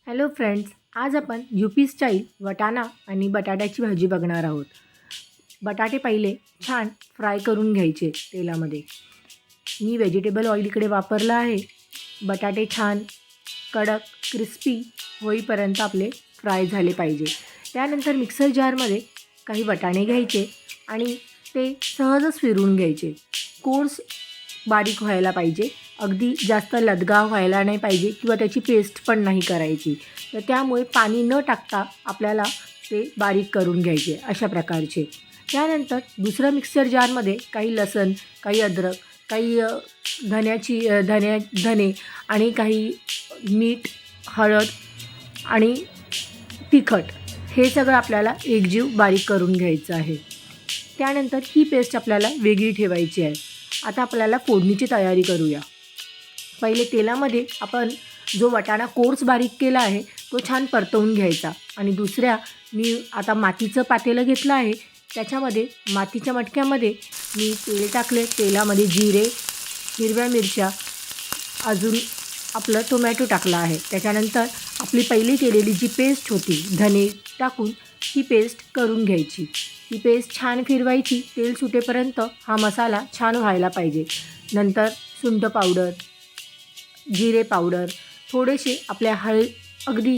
Hello friends, आज आपण UP style वटाणा आणि बटाट्याची भाजी बघणार आहोत. बटाटे पहिले छान फ्राय करून घ्यायचे तेलामध्ये. मी व्हेजिटेबल ऑइल इकडे वापरलं आहे. बटाटे छान कडक क्रिस्पी होईपर्यंत आपले फ्राय झाले पाहिजे. त्यानंतर मिक्सर जारमध्ये काही वटाणे घ्यायचे आणि ते सहजच फिरवून घ्यायचे. कोर्स बारीक व्हायला पाहिजे, अगदी जास्त लदगा व्हायला नाही पाहिजे किंवा त्याची पेस्ट पण नाही करायची. तर त्यामुळे पाणी न टाकता आपल्याला ते बारीक करून घ्यायचे अशा प्रकारचे. त्यानंतर दुसऱ्या मिक्सर जारमध्ये काही लसण, काही अद्रक, काही धने आणि काही मीठ, हळद आणि तिखट हे सगळं आपल्याला एकजीव बारीक करून घ्यायचं आहे. त्यानंतर ही पेस्ट आपल्याला वेगळी ठेवायची आहे. आता आपल्याला फोडणीची तयारी करूया. पहिले तेलामध्ये आपण जो वटाणा कोर्स बारीक केला आहे तो छान परतवून घ्यायचा आणि दुसऱ्या मी आता मातीचं पातेलं घेतलं आहे. त्याच्यामध्ये मातीच्या मटक्यामध्ये मी तेल टाकले. तेलामध्ये जिरे, हिरव्या मिरच्या, अजून आपलं टोमॅटो टाकला आहे. त्याच्यानंतर आपली पहिली केलेली जी पेस्ट होती धने टाकून ही पेस्ट करून घ्यायची. ही पेस्ट छान फिरवायची. तेल सुटेपर्यंत हा मसाला छान व्हायला पाहिजे. नंतर सुंठ पावडर, जिरे पावडर, थोडेसे आपल्या अगदी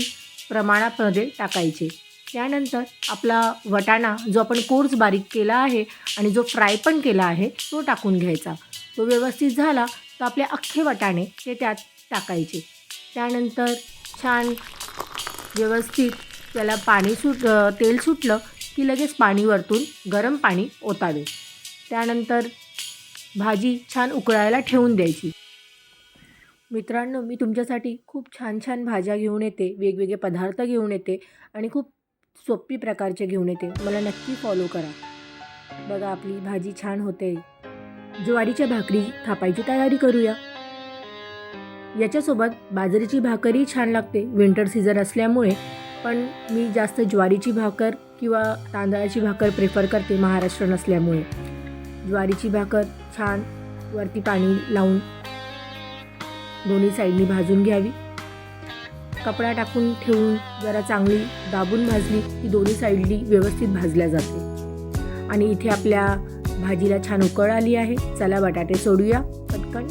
प्रमाणामध्ये टाकायचे. त्यानंतर आपला वटाणा जो आपण कोर्स बारीक केला आहे आणि जो फ्राय पण केला आहे तो टाकून घ्यायचा. तो व्यवस्थित झाला तर आपले अख्खे वटाणे ते त्यात टाकायचे. त्यानंतर छान व्यवस्थित त्याला तेल सुटलं की लगेच पाणी वरतून गरम पाणी ओतावे. त्यानंतर भाजी छान उकळायला ठेवून द्यायची. मित्रांनो, मी तुमच्यासाठी खूप छान छान भाज्या घेऊन येते, वेगवेगळे पदार्थ घेऊन येते आणि खूप सोपी प्रकारचे घेऊन येते. मला नक्की फॉलो करा. बघा आपली भाजी छान होते. ज्वारीच्या भाकरी थापायची तयारी करूया. याच्यासोबत बाजरीची भाकरही छान लागते विंटर सीझन असल्यामुळे, पण मी जास्त ज्वारीची भाकर किंवा तांदळाची भाकर प्रेफर करते महाराष्ट्र नसल्यामुळे. ज्वारीची भाकर छान वरती पाणी लावून दोन्ही साईडनी भाजून घ्यावी. कपडा टाकून ठेवून जरा चांगली दाबून भाजली की दोन्ही साईडनी व्यवस्थित भाजल्या जाते. आणि इथे आपल्या भाजीला छान उकळ आली आहे. चला बटाटे सोडूया पटकन.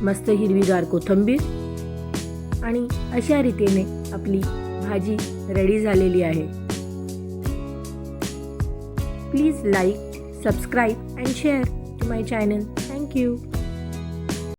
मस्त हिरवीगार कोथिंबीर आणि अशा रीतीने आपली भाजी रेडी झालेली आहे. Please like, subscribe and share to my channel. Thank you.